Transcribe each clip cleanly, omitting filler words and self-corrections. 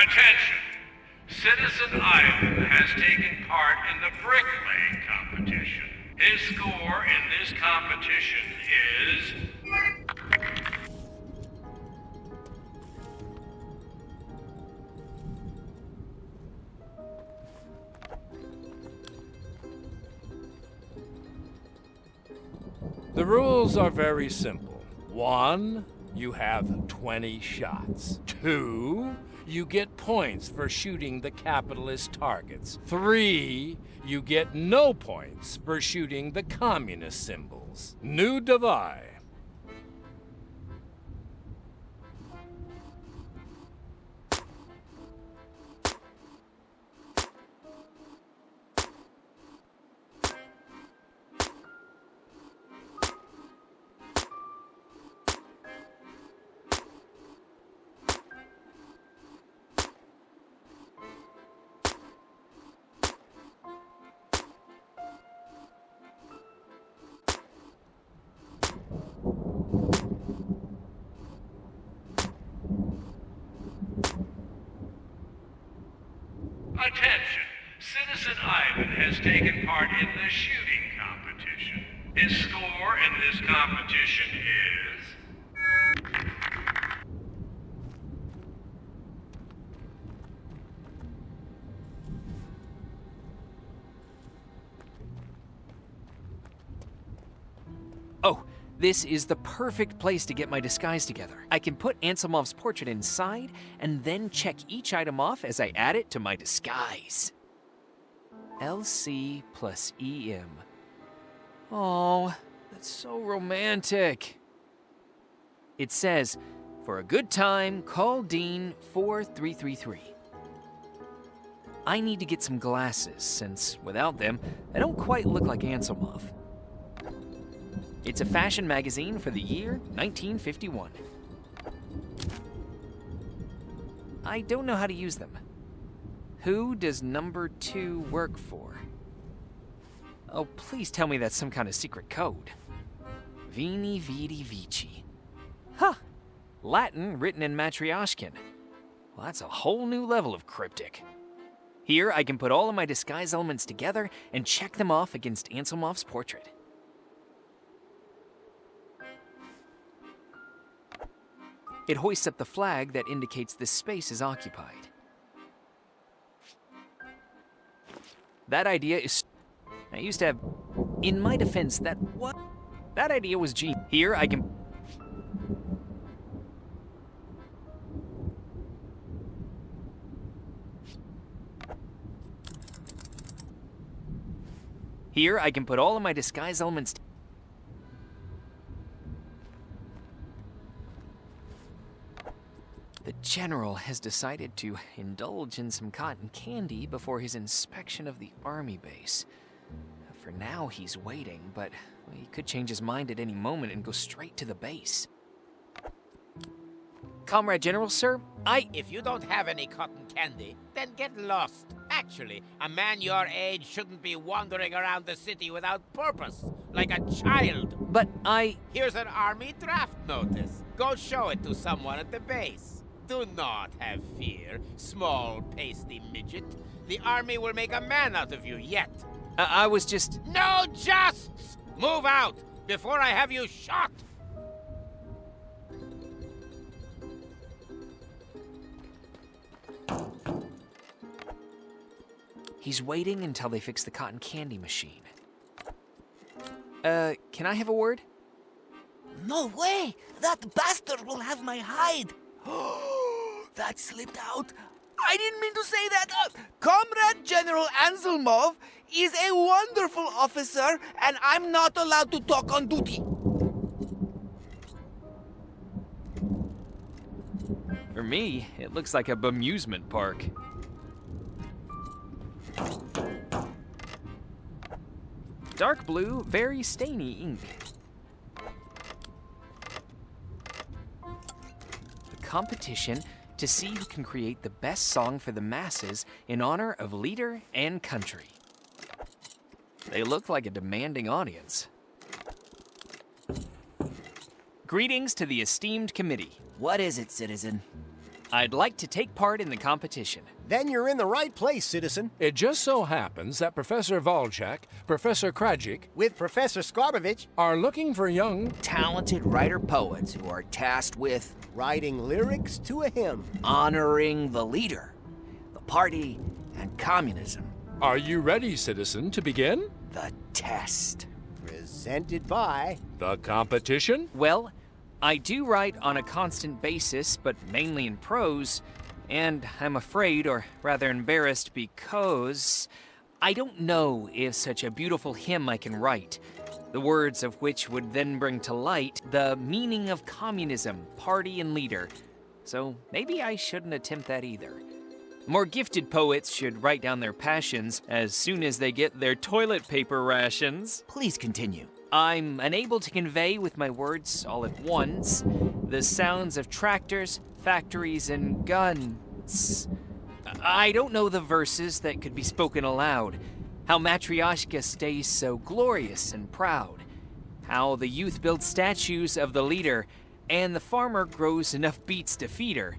Attention! Citizen Ivan has taken part in the bricklaying competition. His score in this competition is... The rules are very simple. 1, you have 20 shots. 2, you get points for shooting the capitalist targets. 3, you get no points for shooting the communist symbols. Nu davai. Attention! Citizen Ivan has taken part in the shooting competition. His score in this competition is... Oh, this is the perfect place to get my disguise together. I can put Anselmov's portrait inside and then check each item off as I add it to my disguise. LC plus EM. Oh, that's so romantic. It says, for a good time, call Dean 4333. I need to get some glasses, since without them, I don't quite look like Anselmov. It's a fashion magazine for the year 1951. I don't know how to use them. Who does number 2 work for? Oh, please tell me that's some kind of secret code. Vini Vidi Vici. Huh. Latin written in Matryoshkin. Well, that's a whole new level of cryptic. Here, I can put all of my disguise elements together and check them off against Anselmov's portrait. It hoists up the flag that indicates this space is occupied. That idea is... I used to have... In my defense, that idea was genius. Here, I can... Here, I can put all of my disguise elements... The general has decided to indulge in some cotton candy before his inspection of the army base. For now, he's waiting, but he could change his mind at any moment and go straight to the base. Comrade General, sir, If you don't have any cotton candy, then get lost. Actually, a man your age shouldn't be wandering around the city without purpose, like a child. But Here's an army draft notice. Go show it to someone at the base. Do not have fear, small, pasty midget. The army will make a man out of you yet. I was just... No justs! Move out before I have you shot! He's waiting until they fix the cotton candy machine. Can I have a word? No way! That bastard will have my hide! That slipped out. I didn't mean to say that. Comrade General Anselmov is a wonderful officer, and I'm not allowed to talk on duty. For me, it looks like a bemusement park. Dark blue, very stainy ink. A competition to see who can create the best song for the masses in honor of leader and country. They look like a demanding audience. Greetings to the esteemed committee. What is it, citizen? I'd like to take part in the competition. Then you're in the right place, citizen. It just so happens that Professor Volchak, Professor Krajic, With Professor Skarbovich, are looking for young... Talented writer-poets who are tasked with writing lyrics to a hymn. honoring the leader, the party, and communism. Are you ready, citizen, to begin? The test. Presented by... The competition? Well, I do write on a constant basis, but mainly in prose, and I'm afraid, or rather embarrassed, because I don't know if such a beautiful hymn I can write, the words of which would then bring to light the meaning of communism, party, and leader. So maybe I shouldn't attempt that either. More gifted poets should write down their passions as soon as they get their toilet paper rations. Please continue. I'm unable to convey with my words all at once the sounds of tractors, factories, and guns. I don't know the verses that could be spoken aloud. How Matryoshka stays so glorious and proud. How the youth build statues of the leader, and the farmer grows enough beets to feed her.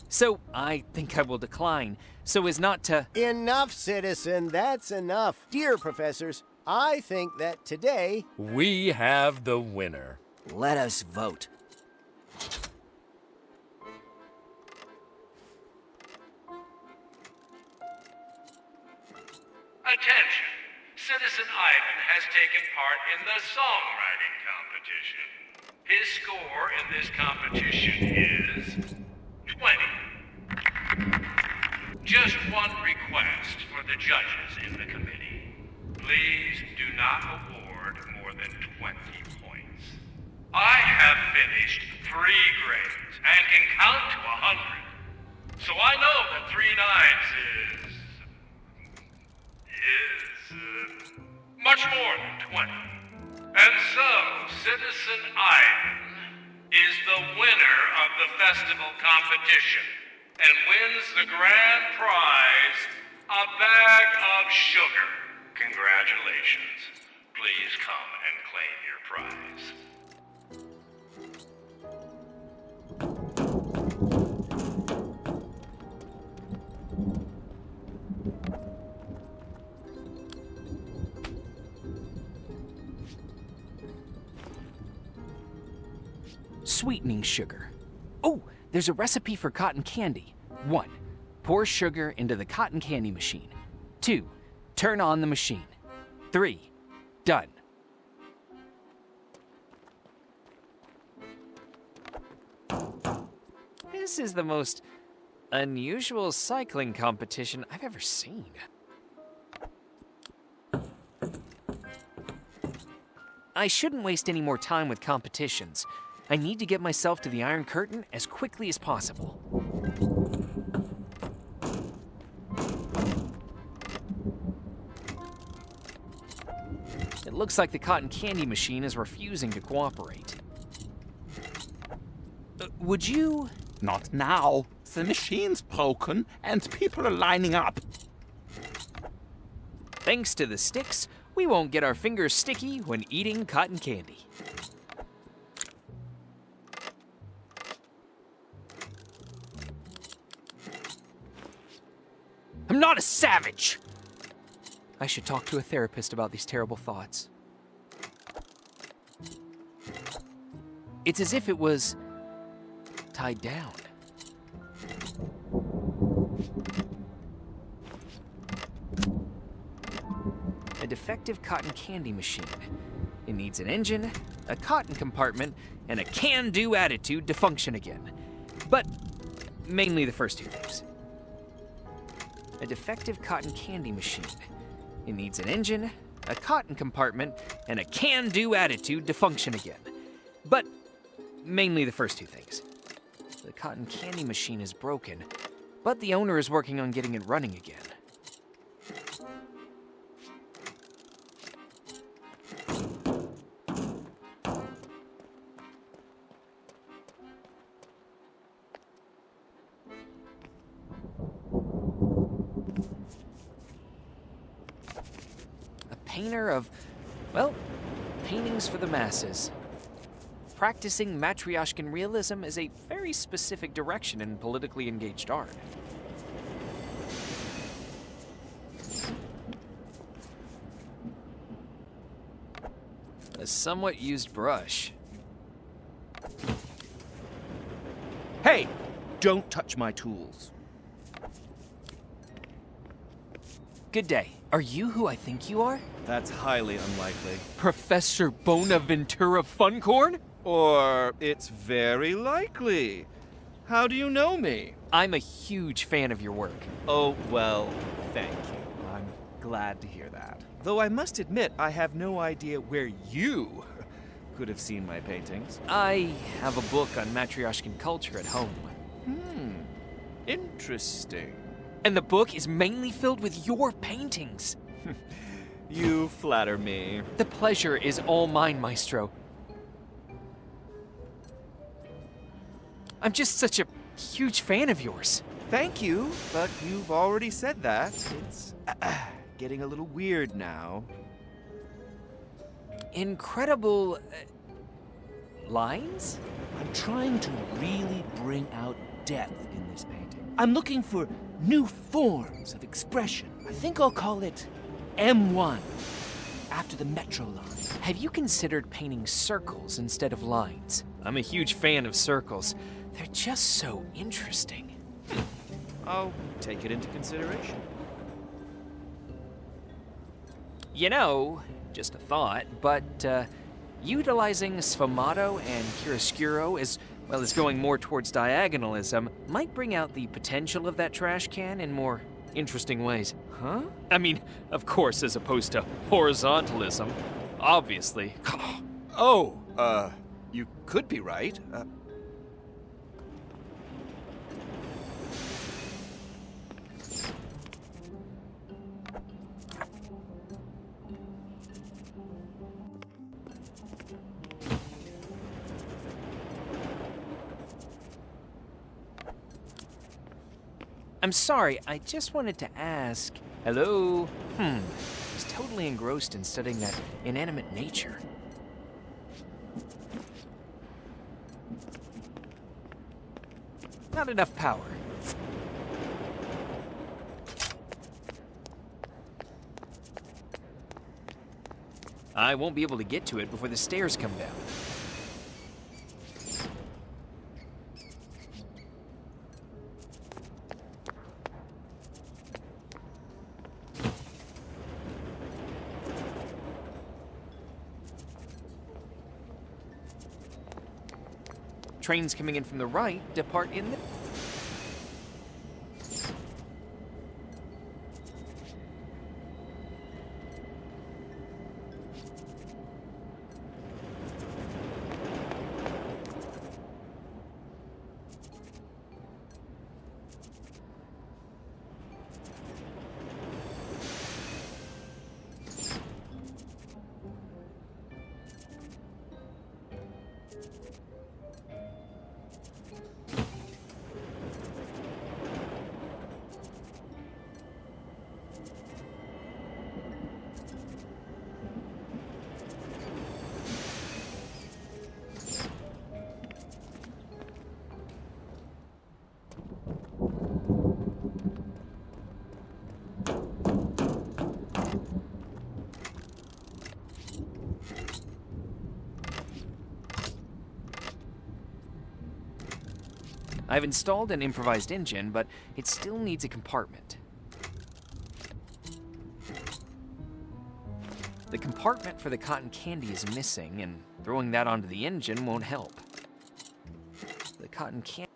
So I think I will decline, so as not to... Enough, citizen. That's enough. Dear professors, I think that today... We have the winner. Let us vote. Attention! Citizen Ivan has taken part in the songwriting competition. His score in this competition is 20. Just one request for the judges in the committee. Please do not award more than 20 points. I have finished 3 grades and can count to 100. So I know that 3 nines is much more than 20. And so, Citizen Ivan is the winner of the festival competition and wins the grand prize, a bag of sugar. Congratulations. Please come and claim your prize. Sweetening sugar. Oh, there's a recipe for cotton candy. 1. Pour sugar into the cotton candy machine. 2. Turn on the machine. 3. Done. This is the most unusual cycling competition I've ever seen. I shouldn't waste any more time with competitions. I need to get myself to the Iron Curtain as quickly as possible. It looks like the cotton candy machine is refusing to cooperate. Would you... Not now. The machine's broken and people are lining up. Thanks to the sticks, we won't get our fingers sticky when eating cotton candy. I'm not a savage! I should talk to a therapist about these terrible thoughts. It's as if it was tied down. A defective cotton candy machine. It needs an engine, a cotton compartment, and a can-do attitude to function again. But mainly the first 2 things. A defective cotton candy machine. It needs an engine, a cotton compartment, and a can-do attitude to function again. But mainly the first 2 things. The cotton candy machine is broken, but the owner is working on getting it running again. Painter of, well, paintings for the masses. practicing Matryoshkan realism is a very specific direction in politically engaged art. A somewhat used brush. Hey! Don't touch my tools. Good day. Are you who I think you are? That's highly unlikely. Professor Bonaventura Funcorn? Or it's very likely. How do you know me? I'm a huge fan of your work. Oh, well, thank you. I'm glad to hear that. Though I must admit, I have no idea where you could have seen my paintings. I have a book on Matryoshkan culture at home. Interesting. And the book is mainly filled with your paintings. You flatter me. The pleasure is all mine, Maestro. I'm just such a huge fan of yours. Thank you, but you've already said that. It's getting a little weird now. Incredible lines? I'm trying to really bring out depth in this painting. I'm looking for new forms of expression. I think I'll call it M1, after the metro line. Have you considered painting circles instead of lines? I'm a huge fan of circles. They're just so interesting. I'll take it into consideration. You know, just a thought, but utilizing sfumato and chiaroscuro as well as going more towards diagonalism might bring out the potential of that trash can in more interesting ways. Huh? I mean, of course, as opposed to horizontalism. Obviously. You could be right. I'm sorry, I just wanted to ask. Hello? I was totally engrossed in studying that inanimate nature. Not enough power. I won't be able to get to it before the stairs come down. Trains coming in from the right depart in the... I've installed an improvised engine, but it still needs a compartment. The compartment for the cotton candy is missing, and throwing that onto the engine won't help. The cotton candy...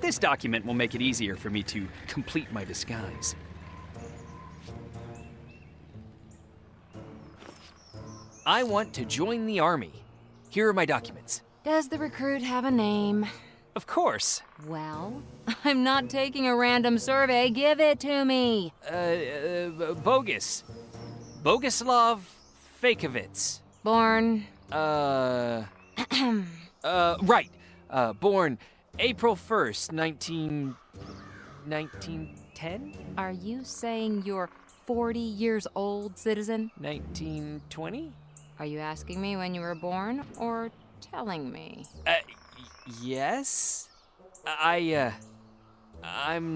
This document will make it easier for me to complete my disguise. I want to join the army. Here are my documents. Does the recruit have a name? Of course. Well, I'm not taking a random survey. Give it to me. Bogus. Boguslav Fakovitz. Born. Right. Born April 1st, 1910? Are you saying you're 40 years old, citizen? 1920? Are you asking me when you were born or telling me? Yes? I'm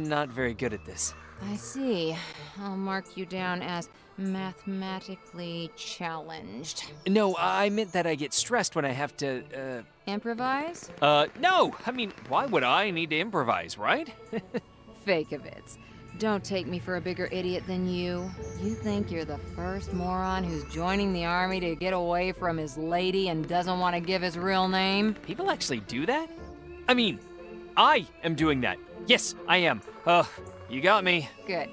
not very good at this. I see. I'll mark you down as mathematically challenged. No, I meant that I get stressed when I have to, Improvise? No! I mean, why would I need to improvise, right? Fakovitz. Don't take me for a bigger idiot than you. You think you're the first moron who's joining the army to get away from his lady and doesn't want to give his real name? People actually do that? I mean, I am doing that. Yes, I am. You got me. Good.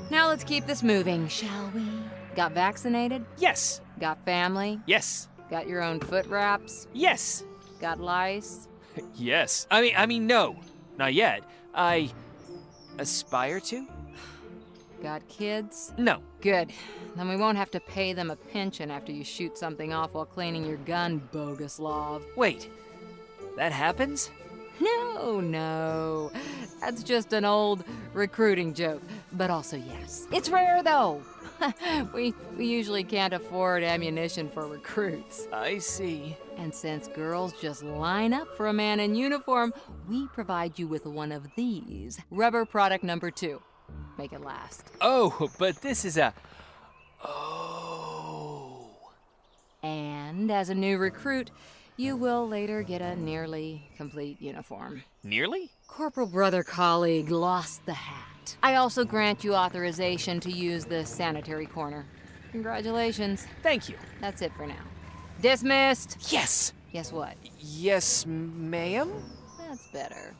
Now let's keep this moving, shall we? Got vaccinated? Yes. Got family? Yes. Got your own foot wraps? Yes. Got lice? Yes. I mean, no. Not yet. I aspire to? Got kids? No. Good. Then we won't have to pay them a pension after you shoot something off while cleaning your gun, Boguslav. Wait. That happens? No. That's just an old recruiting joke. But also, yes. It's rare, though. we usually can't afford ammunition for recruits. I see. And since girls just line up for a man in uniform, we provide you with one of these. Rubber product number 2. Make it last. Oh, but this is a... Oh. And as a new recruit, you will later get a nearly complete uniform. Nearly? Corporal brother colleague lost the hat. I also grant you authorization to use the sanitary corner. Congratulations. Thank you. That's it for now. Dismissed. Yes. Guess what? Yes, ma'am? That's better.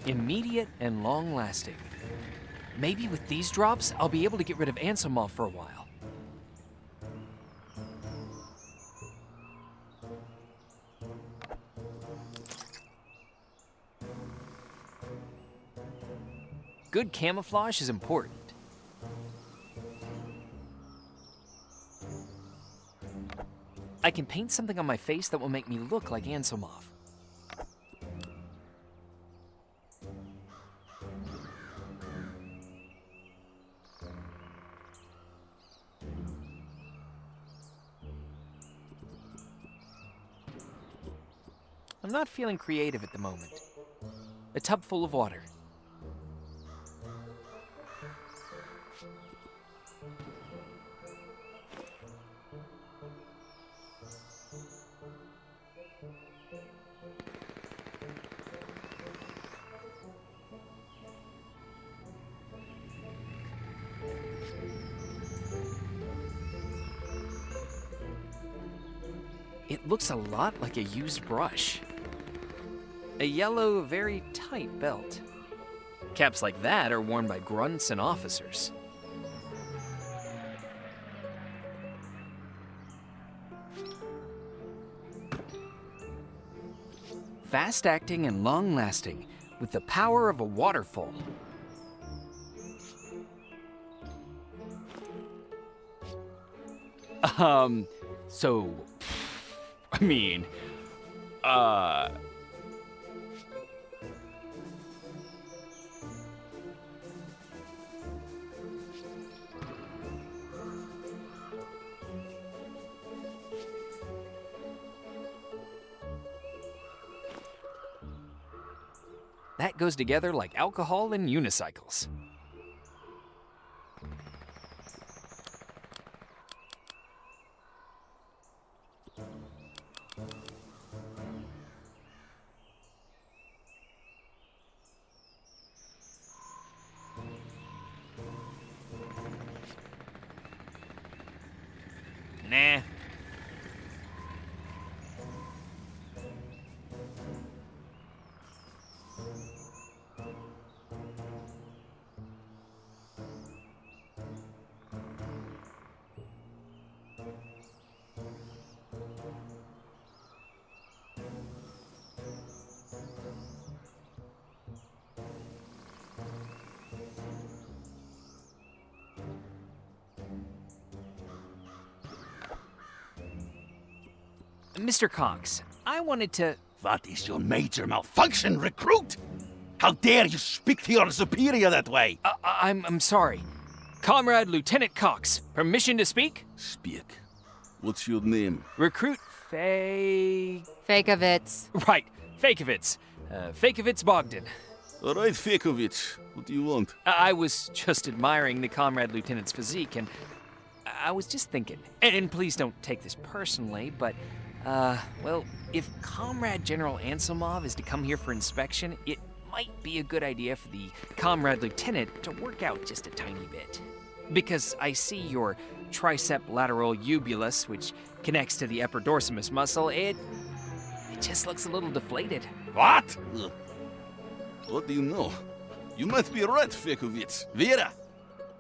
Immediate and long-lasting. Maybe with these drops, I'll be able to get rid of Ansomov for a while. Good camouflage is important. I can paint something on my face that will make me look like Ansomov. I'm not feeling creative at the moment. A tub full of water. It looks a lot like a used brush. A yellow, very tight belt. Caps like that are worn by grunts and officers. Fast-acting and long-lasting, with the power of a waterfall. So, I mean, that goes together like alcohol and unicycles. Nah. Mr. Cox, I wanted to... What is your major malfunction, recruit? How dare you speak to your superior that way? I'm sorry. Comrade Lieutenant Cox, permission to speak? Speak. What's your name? Recruit Fakeovitz. Right, Fakeovitz. Fakeovitz Bogdan. All right, Fakeovitz. What do you want? I was just admiring the Comrade Lieutenant's physique, and I was just thinking, and please don't take this personally, but, well, if Comrade General Anselmov is to come here for inspection, it might be a good idea for the Comrade Lieutenant to work out just a tiny bit. Because I see your tricep lateral ubulus, which connects to the upper dorsimus muscle, it just looks a little deflated. What? What do you know? You might be right, Fakeovitz. Vera,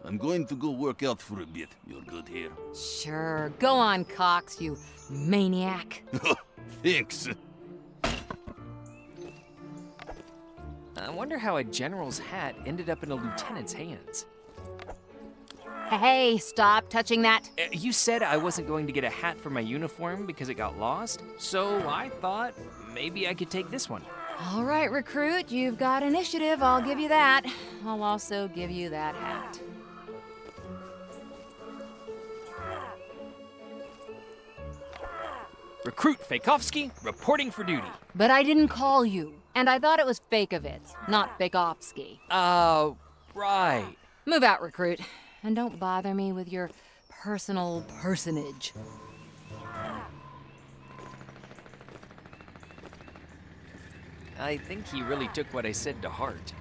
I'm going to go work out for a bit. You're good here. Sure, go on, Cox, you maniac. Thanks. I wonder how a general's hat ended up in a lieutenant's hands. Hey, stop touching that. You said I wasn't going to get a hat for my uniform because it got lost, so I thought maybe I could take this one. All right, recruit, you've got initiative, I'll give you that. I'll also give you that hat. Recruit Fakovsky, reporting for duty. But I didn't call you, and I thought it was Fakeovitz, not Fakovsky. Right. Move out, recruit, and don't bother me with your personal personage. I think he really took what I said to heart.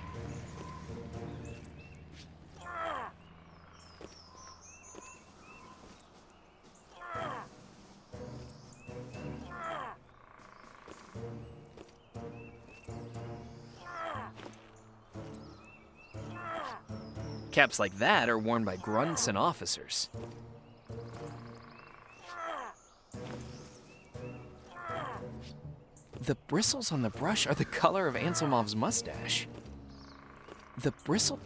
Caps like that are worn by grunts and officers. The bristles on the brush are the color of Anselmov's mustache. The bristle...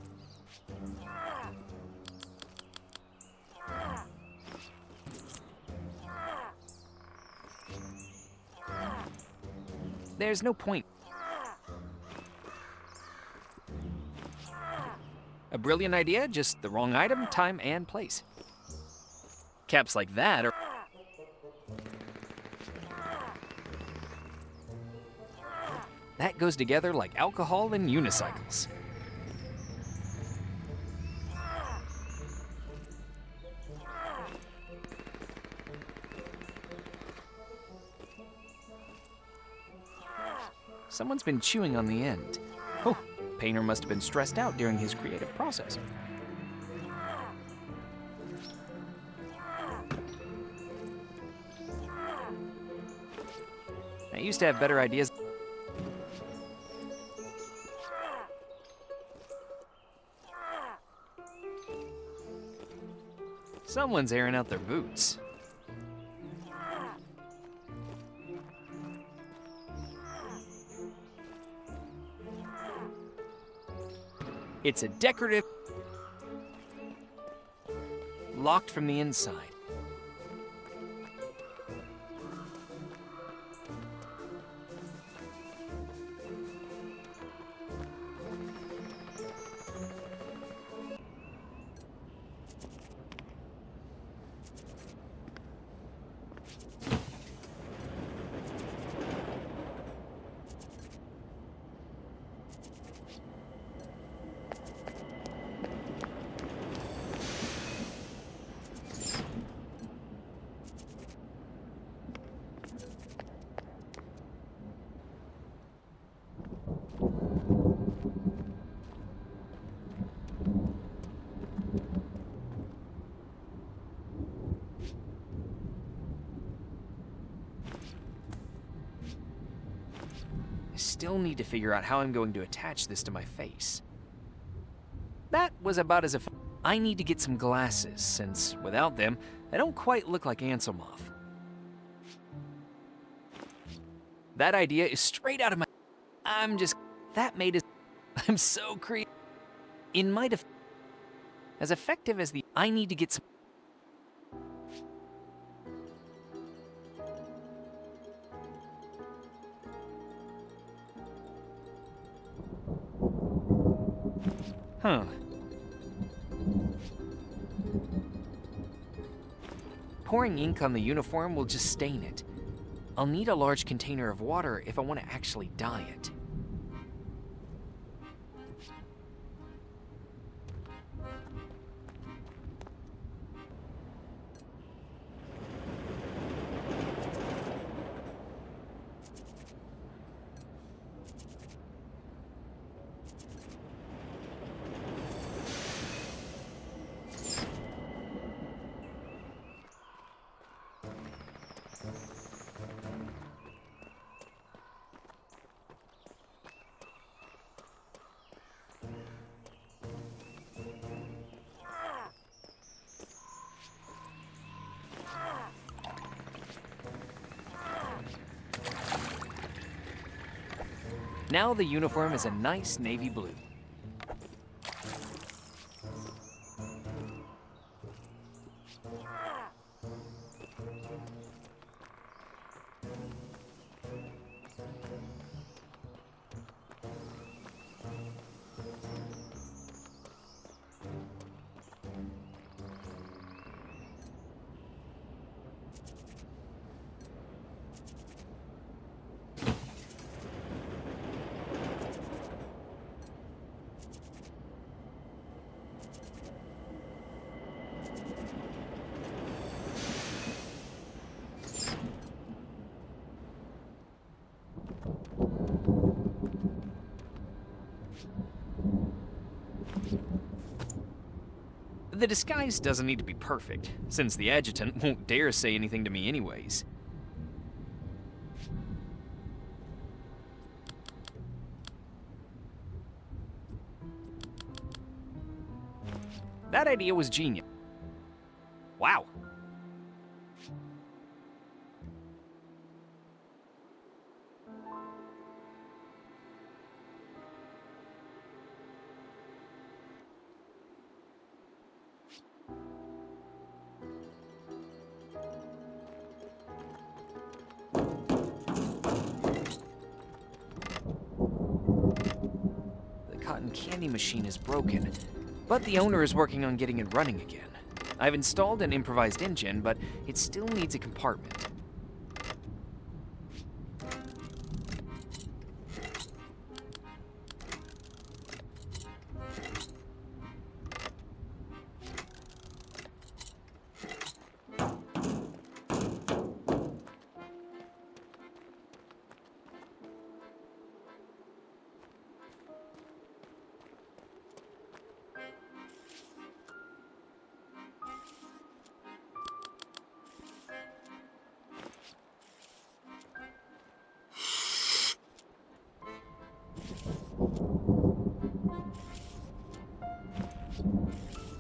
There's no point. A brilliant idea, just the wrong item, time, and place. Caps like that are... That goes together like alcohol and unicycles. Someone's been chewing on the end. Oh, Painter must have been stressed out during his creative process. I used to have better ideas. Someone's airing out their boots. It's a decorative... locked from the inside. still need to figure out how I'm going to attach this to my face. That was about as effective. I need to get some glasses, since without them, I don't quite look like Anselmov. That idea is straight out of my... That made it... I'm so creative. In my defense, as effective as the... I need to get some... Huh. Pouring ink on the uniform will just stain it. I'll need a large container of water if I want to actually dye it. Now the uniform is a nice navy blue. The disguise doesn't need to be perfect, since the adjutant won't dare say anything to me anyways. That idea was genius. Wow. Cotton candy machine is broken, but the owner is working on getting it running again. I've installed an improvised engine, but it still needs a compartment.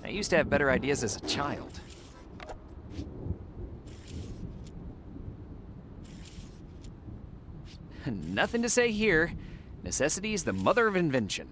I used to have better ideas as a child. Nothing to say here. Necessity is the mother of invention.